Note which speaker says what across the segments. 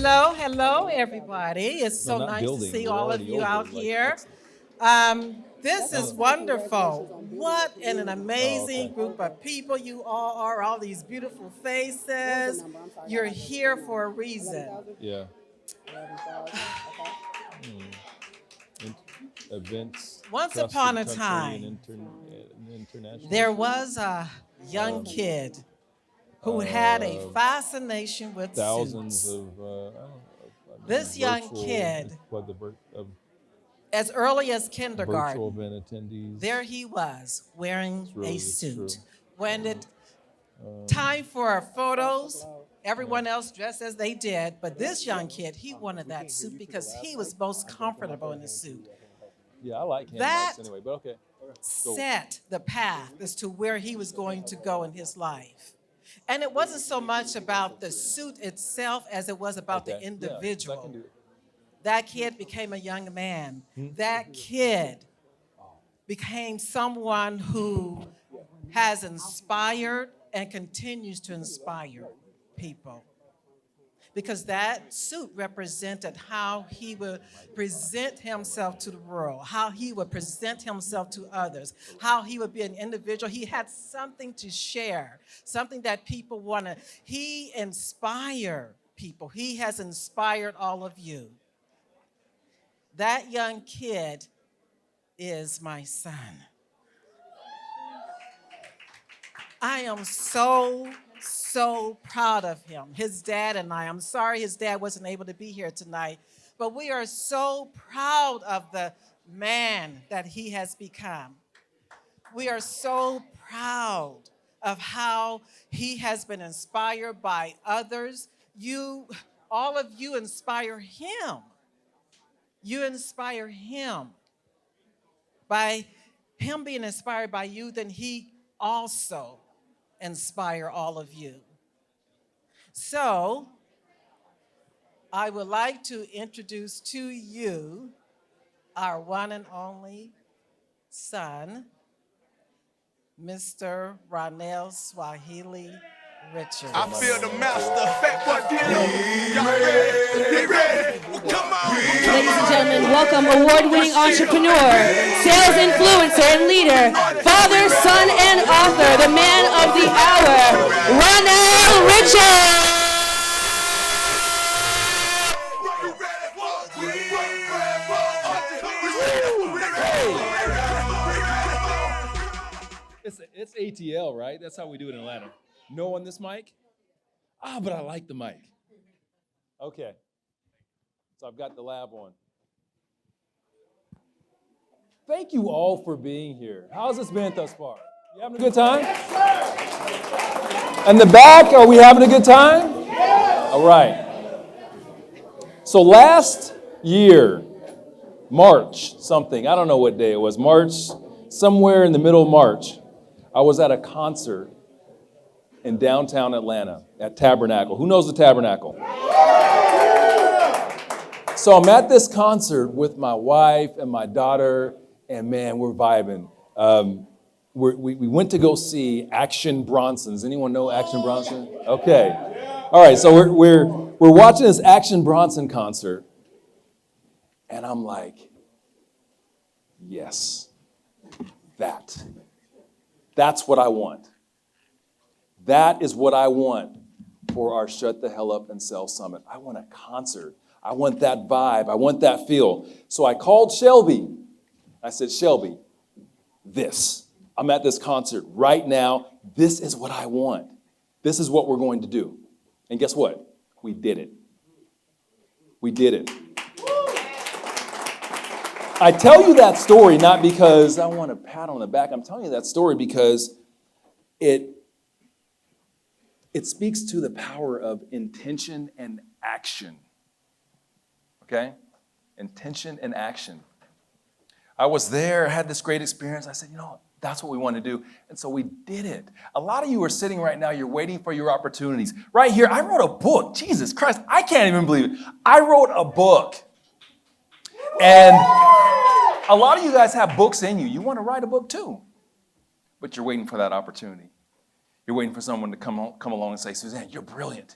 Speaker 1: Hello, everybody. It's
Speaker 2: No,
Speaker 1: so
Speaker 2: not
Speaker 1: nice to
Speaker 2: building.
Speaker 1: see
Speaker 2: We're
Speaker 1: all of
Speaker 2: already
Speaker 1: you
Speaker 2: over.
Speaker 1: out
Speaker 2: Like,
Speaker 1: here. This is wonderful. What an amazing group of people you all are, all these beautiful faces. You're here for a reason.
Speaker 2: yeah. In- Events,
Speaker 1: Once upon
Speaker 2: trusted
Speaker 1: a
Speaker 2: country, and
Speaker 1: time,
Speaker 2: international.
Speaker 1: there was a young
Speaker 2: Um,
Speaker 1: kid who had a
Speaker 2: uh,
Speaker 1: fascination with
Speaker 2: Thousands
Speaker 1: suits.
Speaker 2: I mean,
Speaker 1: This young
Speaker 2: virtual,
Speaker 1: kid,
Speaker 2: what the of
Speaker 1: as early as
Speaker 2: virtual
Speaker 1: kindergarten,
Speaker 2: event attendees.
Speaker 1: there he was wearing a
Speaker 2: It's true.
Speaker 1: suit. When it
Speaker 2: Um,
Speaker 1: time for photos,
Speaker 2: yeah.
Speaker 1: everyone else dressed as they did, but this young kid, he wanted that suit because he was most comfortable in the suit.
Speaker 2: Yeah, I like hand
Speaker 1: That
Speaker 2: mics anyway, but okay. So,
Speaker 1: set the path as to where he was going to go in his life. And it wasn't so much about the suit itself as it was about the
Speaker 2: okay. Yeah, 'cause I can
Speaker 1: individual.
Speaker 2: do it.
Speaker 1: That kid became a young man. That kid became someone who has inspired and continues to inspire people. Because that suit represented how he would present himself to the world, how he would present himself to others, how he would be an individual. He had something to share, something that people wanted. He inspired people. He has inspired all of you. That young kid is my son. I am so proud of him. His dad and I'm sorry his dad wasn't able to be here tonight, but we are so proud of the man that he has become. We are so proud of how he has been inspired by others. All of you inspire him. You inspire him. By him being inspired by you, then he also inspire all of you. So, I would like to introduce to you our one and only son, Mr. Ronell Swahili Richards.
Speaker 3: I feel the master. Fat boy Dilla. Y'all ready? They ready? Well, come on.
Speaker 4: Ladies and gentlemen, welcome award-winning entrepreneur, sales influencer and leader, father, son, and author, the man of the hour, Ronell Richards.
Speaker 2: It's ATL, right? That's how we do it in Atlanta. No on this mic? But I like the mic. Okay. So I've got the lab on. Thank you all for being here. How's this been thus far? You having a good time? Yes, sir. In the back, are we having a good time? Yes. All right. So last year, March something, I don't know what day it was, March, somewhere in the middle of March, I was at a concert in downtown Atlanta at Tabernacle. Who knows the Tabernacle? So I'm at this concert with my wife and my daughter, and man, we're vibing. We went to go see Action Bronson's. Anyone know Action Bronson? Okay. All right, so we're watching this Action Bronson concert, and I'm like, yes, that's what I want. That is what I want for our Shut the Hell Up and Sell Summit. I want a concert. I want that vibe. I want that feel. So I called Shelby. I said, Shelby, I'm at this concert right now. This is what I want. This is what we're going to do. And guess what? We did it. We did it. I tell you that story not because I want a pat on the back. I'm telling you that story because it speaks to the power of intention and action. Okay? Intention and action. I was there, had this great experience. I said, that's what we want to do. And so we did it. A lot of you are sitting right now, you're waiting for your opportunities. Right here, I wrote a book. Jesus Christ, I can't even believe it. I wrote a book. And a lot of you guys have books in you. You want to write a book too. But you're waiting for that opportunity. You're waiting for someone to come along and say, Suzanne, you're brilliant.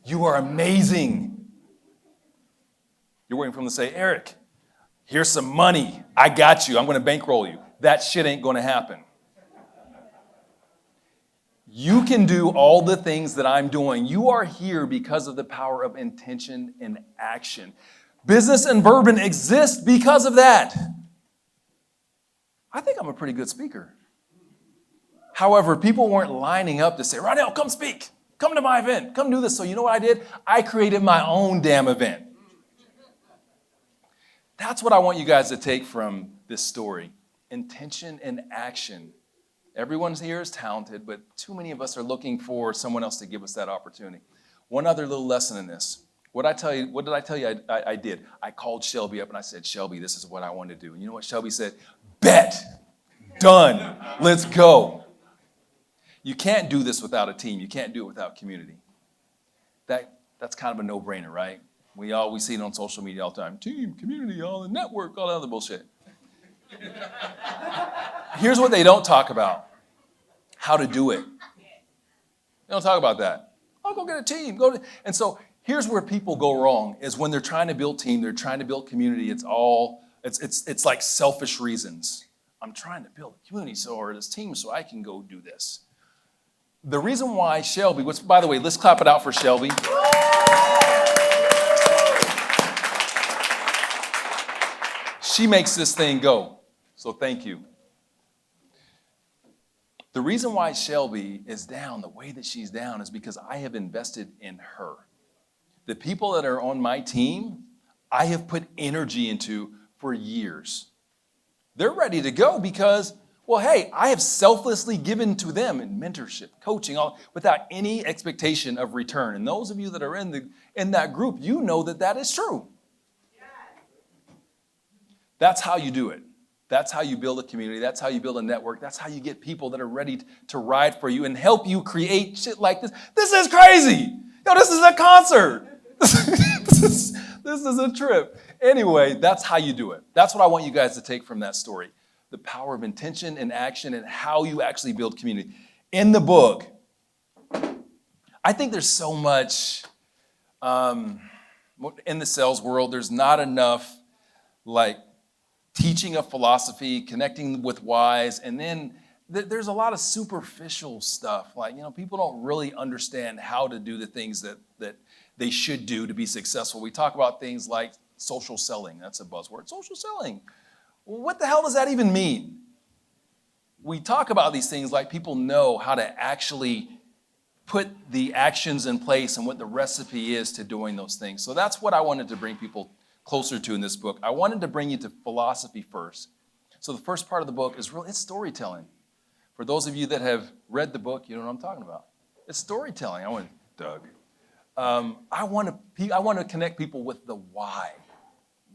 Speaker 2: You are amazing. You're waiting for them to say, Eric, here's some money. I got you. I'm going to bankroll you. That shit ain't going to happen. You can do all the things that I'm doing. You are here because of the power of intention and action. Business and bourbon exist because of that. I think I'm a pretty good speaker. However, people weren't lining up to say, Ronell, come speak. Come to my event. Come do this. So you know what I did? I created my own damn event. That's what I want you guys to take from this story. Intention and action. Everyone here is talented, but too many of us are looking for someone else to give us that opportunity. One other little lesson in this. What did I tell you I did? I called Shelby up and I said, Shelby, this is what I want to do. And you know what Shelby said? Bet. Done. Let's go. You can't do this without a team. You can't do it without community. That's kind of a no-brainer, right? We see it on social media all the time. Team, community, all the network, all that other bullshit. Here's what they don't talk about. How to do it. They don't talk about that. I'll go get a team. And so here's where people go wrong is when they're trying to build team, they're trying to build community. It's like selfish reasons. I'm trying to build a community or this team so I can go do this. The reason why Shelby, which by the way, let's clap it out for Shelby. She makes this thing go. So thank you. The reason why Shelby is down the way that she's down is because I have invested in her. The people that are on my team, I have put energy into for years. They're ready to go because, well, hey, I have selflessly given to them in mentorship, coaching, all without any expectation of return. And those of you that are in that group, you know that is true. That's how you do it. That's how you build a community. That's how you build a network. That's how you get people that are ready to ride for you and help you create shit like this. This is crazy. Yo, this is a concert. This is a trip. Anyway, that's how you do it. That's what I want you guys to take from that story. The power of intention and action and how you actually build community. In the book, I think there's so much in the sales world. There's not enough like teaching of philosophy, connecting with whys, and then there's a lot of superficial stuff. Like, people don't really understand how to do the things that they should do to be successful. We talk about things like social selling. That's a buzzword. Social selling. What the hell does that even mean? We talk about these things like people know how to actually put the actions in place and what the recipe is to doing those things. So that's what I wanted to bring people closer to in this book. I wanted to bring you to philosophy first. So the first part of the book is it's storytelling. For those of you that have read the book, you know what I'm talking about. It's storytelling. Doug. I want to connect people with the why.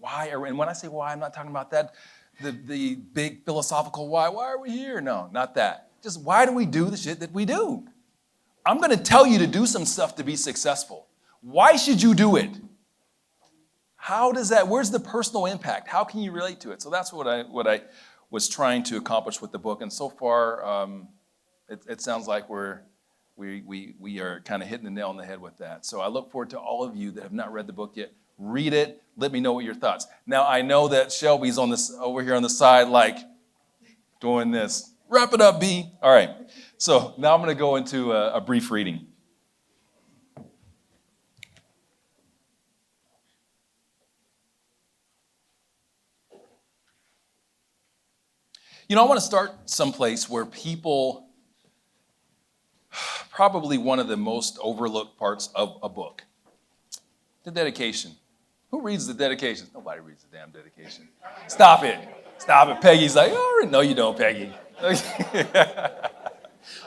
Speaker 2: And when I say why, I'm not talking about that, the big philosophical why. Why are we here? No, not that. Just why do we do the shit that we do? I'm going to tell you to do some stuff to be successful. Why should you do it? Where's the personal impact? How can you relate to it? So that's what I was trying to accomplish with the book. And so far, it sounds like we are kind of hitting the nail on the head with that. So I look forward to all of you that have not read the book yet. Read it. Let me know what your thoughts. Now, I know that Shelby's over here on the side, like doing this. Wrap it up, B. All right. So now I'm going to go into a brief reading. I want to start someplace where people, probably one of the most overlooked parts of a book, the dedication. Who reads the dedication? Nobody reads the damn dedication. Stop it. Peggy's like, oh, no, you don't, Peggy.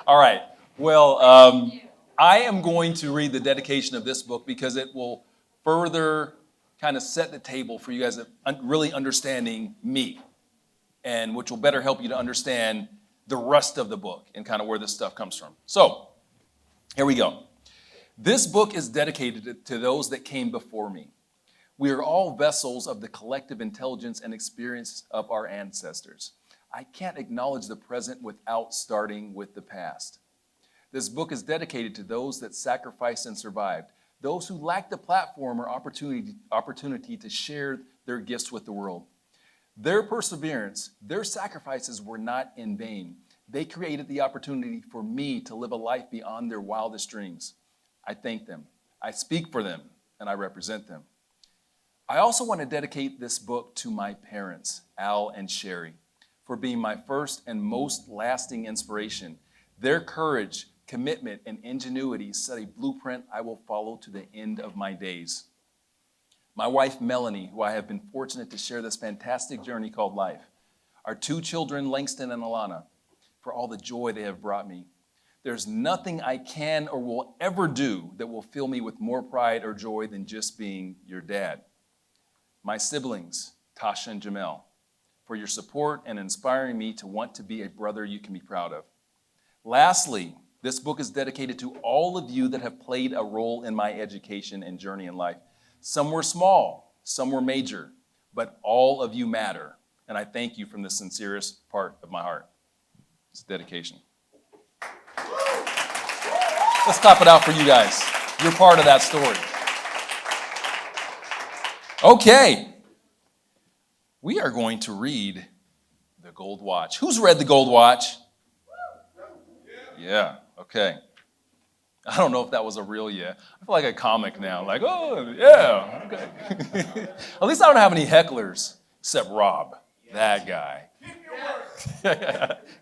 Speaker 2: All right. Well, I am going to read the dedication of this book because it will further kind of set the table for you guys really understanding me, and which will better help you to understand the rest of the book and kind of where this stuff comes from. So, here we go. This book is dedicated to those that came before me. We are all vessels of the collective intelligence and experience of our ancestors. I can't acknowledge the present without starting with the past. This book is dedicated to those that sacrificed and survived, those who lack the platform or opportunity to share their gifts with the world. Their perseverance, their sacrifices were not in vain. They created the opportunity for me to live a life beyond their wildest dreams. I thank them. I speak for them, and I represent them. I also want to dedicate this book to my parents, Al and Sherry, for being my first and most lasting inspiration. Their courage, commitment, and ingenuity set a blueprint I will follow to the end of my days. My wife, Melanie, who I have been fortunate to share this fantastic journey called life. Our 2 children, Langston and Alana, for all the joy they have brought me. There's nothing I can or will ever do that will fill me with more pride or joy than just being your dad. My siblings, Tasha and Jamel, for your support and inspiring me to want to be a brother you can be proud of. Lastly, this book is dedicated to all of you that have played a role in my education and journey in life. Some were small, some were major, but all of you matter, and I thank you from the sincerest part of my heart. It's dedication. Let's top it out for you guys. You're part of that story. Okay. We are going to read The Gold Watch. Who's read The Gold Watch? Yeah, okay. I don't know if that was a real yeah. I feel like a comic now, like, oh, yeah, okay. At least I don't have any hecklers, except Rob, that guy.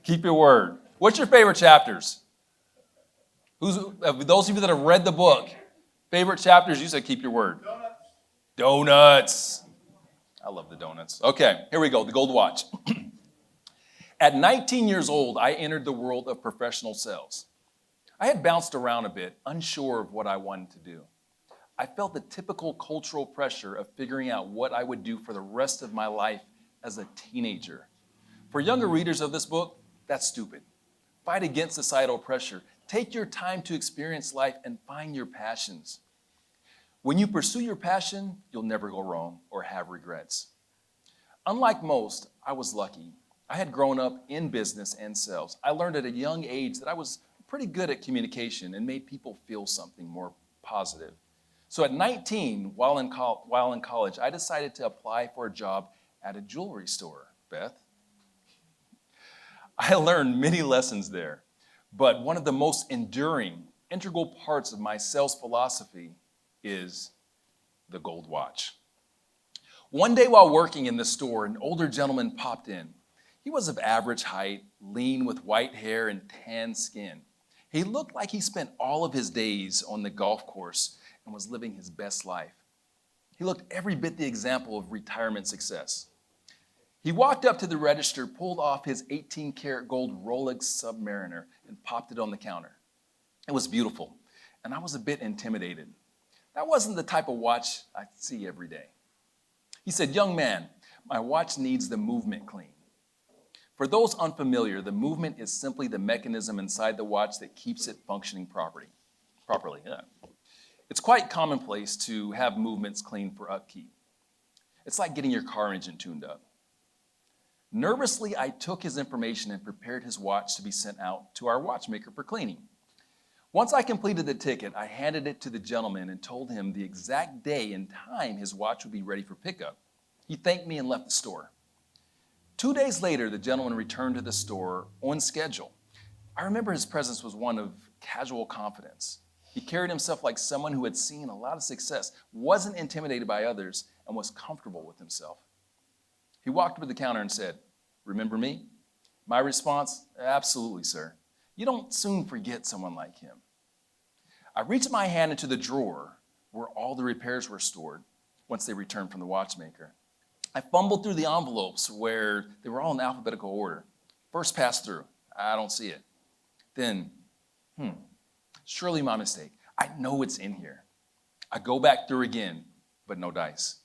Speaker 2: Keep your word. What's your favorite chapters? Those of you that have read the book, favorite chapters, you said keep your word. Donuts. I love the donuts. Okay, here we go, The Gold Watch. At 19 years old, I entered the world of professional sales. I had bounced around a bit, unsure of what I wanted to do. I felt the typical cultural pressure of figuring out what I would do for the rest of my life as a teenager. For younger readers of this book, that's stupid. Fight against societal pressure. Take your time to experience life and find your passions. When you pursue your passion, you'll never go wrong or have regrets. Unlike most, I was lucky. I had grown up in business and sales. I learned at a young age that I was pretty good at communication and made people feel something more positive. So at 19, while in college, I decided to apply for a job at a jewelry store. Beth? I learned many lessons there, but one of the most enduring, integral parts of my sales philosophy is the gold watch. One day while working in the store, an older gentleman popped in. He was of average height, lean with white hair and tan skin. He looked like he spent all of his days on the golf course and was living his best life. He looked every bit the example of retirement success. He walked up to the register, pulled off his 18-karat gold Rolex Submariner, and popped it on the counter. It was beautiful, and I was a bit intimidated. That wasn't the type of watch I see every day. He said, "Young man, my watch needs the movement clean." For those unfamiliar, the movement is simply the mechanism inside the watch that keeps it functioning properly. Yeah. It's quite commonplace to have movements cleaned for upkeep. It's like getting your car engine tuned up. Nervously, I took his information and prepared his watch to be sent out to our watchmaker for cleaning. Once I completed the ticket, I handed it to the gentleman and told him the exact day and time his watch would be ready for pickup. He thanked me and left the store. 2 days later, the gentleman returned to the store on schedule. I remember his presence was one of casual confidence. He carried himself like someone who had seen a lot of success, wasn't intimidated by others, and was comfortable with himself. He walked up to the counter and said, "Remember me?" My response, "Absolutely, sir. You don't soon forget someone like him." I reached my hand into the drawer where all the repairs were stored once they returned from the watchmaker. I fumbled through the envelopes where they were all in alphabetical order. First pass through, I don't see it. Then, surely my mistake. I know it's in here. I go back through again, but no dice.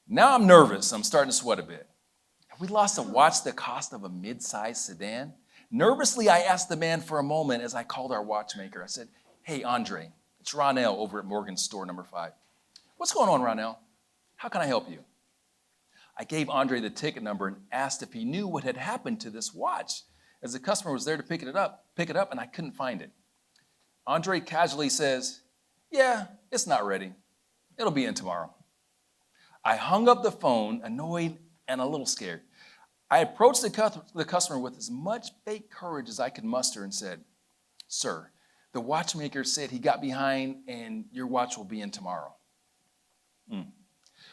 Speaker 2: Now I'm nervous. I'm starting to sweat a bit. Have we lost a watch the cost of a mid-sized sedan? Nervously, I asked the man for a moment as I called our watchmaker. I said, "Hey, Andre, it's Ronell over at Morgan's store number 5. What's going on, Ronell? How can I help you?" I gave Andre the ticket number and asked if he knew what had happened to this watch, as the customer was there to pick it up, and I couldn't find it. Andre casually says, Yeah, it's not ready. It'll be in tomorrow. I hung up the phone, annoyed and a little scared. I approached the customer with as much fake courage as I could muster and said, "Sir, the watchmaker said he got behind and your watch will be in tomorrow."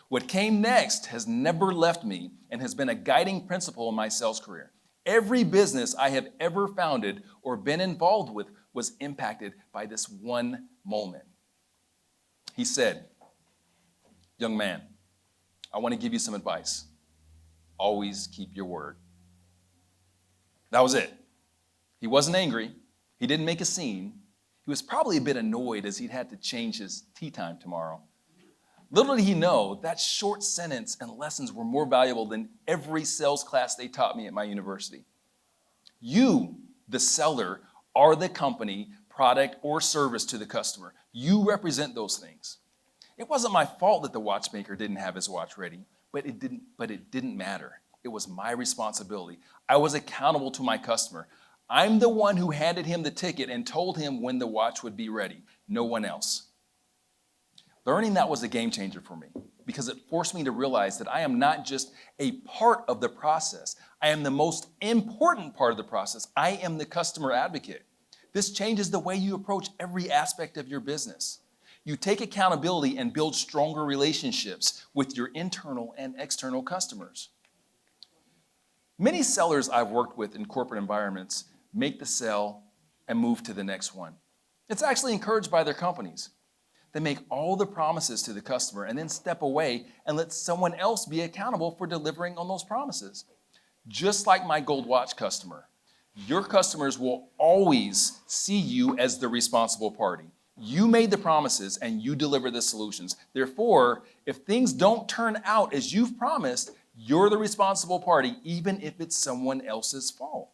Speaker 2: What came next has never left me and has been a guiding principle in my sales career. Every business I have ever founded or been involved with was impacted by this one moment. He said, "Young man, I want to give you some advice. Always keep your word." That was it. He wasn't angry. He didn't make a scene. He was probably a bit annoyed as he'd had to change his tea time tomorrow. Little did he know that short sentence and lessons were more valuable than every sales class they taught me at my university. You, the seller, are the company, product, or service to the customer. You represent those things. It wasn't my fault that the watchmaker didn't have his watch ready, but it didn't matter. It was my responsibility. I was accountable to my customer. I'm the one who handed him the ticket and told him when the watch would be ready, no one else. Learning that was a game changer for me because it forced me to realize that I am not just a part of the process. I am the most important part of the process. I am the customer advocate. This changes the way you approach every aspect of your business. You take accountability and build stronger relationships with your internal and external customers. Many sellers I've worked with in corporate environments make the sale and move to the next one. It's actually encouraged by their companies. They make all the promises to the customer and then step away and let someone else be accountable for delivering on those promises. Just like my gold watch customer, your customers will always see you as the responsible party. You made the promises and you deliver the solutions. Therefore, if things don't turn out as you've promised, you're the responsible party, even if it's someone else's fault.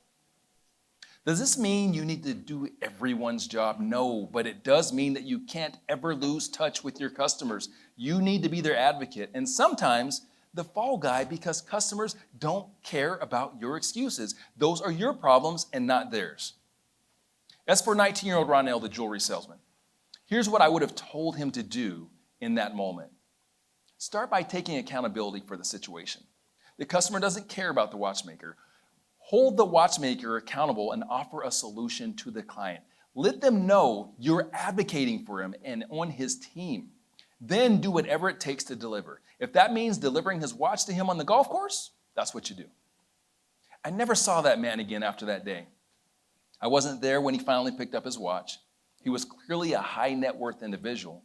Speaker 2: Does this mean you need to do everyone's job? No, but it does mean that you can't ever lose touch with your customers. You need to be their advocate and sometimes the fall guy because customers don't care about your excuses. Those are your problems and not theirs. As for 19-year-old Ronell, the jewelry salesman, here's what I would have told him to do in that moment. Start by taking accountability for the situation. The customer doesn't care about the watchmaker. Hold the watchmaker accountable and offer a solution to the client. Let them know you're advocating for him and on his team. Then do whatever it takes to deliver. If that means delivering his watch to him on the golf course, that's what you do. I never saw that man again after that day. I wasn't there when he finally picked up his watch. He was clearly a high net worth individual.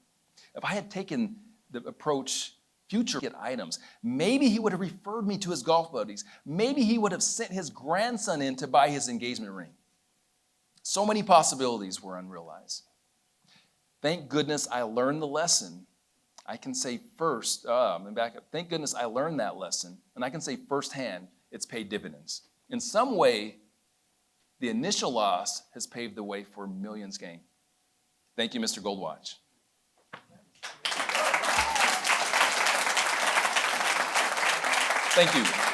Speaker 2: If I had taken the approach future items, maybe he would have referred me to his golf buddies. Maybe he would have sent his grandson in to buy his engagement ring. So many possibilities were unrealized. Thank goodness I learned the lesson. I can say first, back up. Thank goodness I learned that lesson, and I can say firsthand it's paid dividends. In some way, the initial loss has paved the way for millions gained. Thank you, Mr. Goldwatch. Thank you.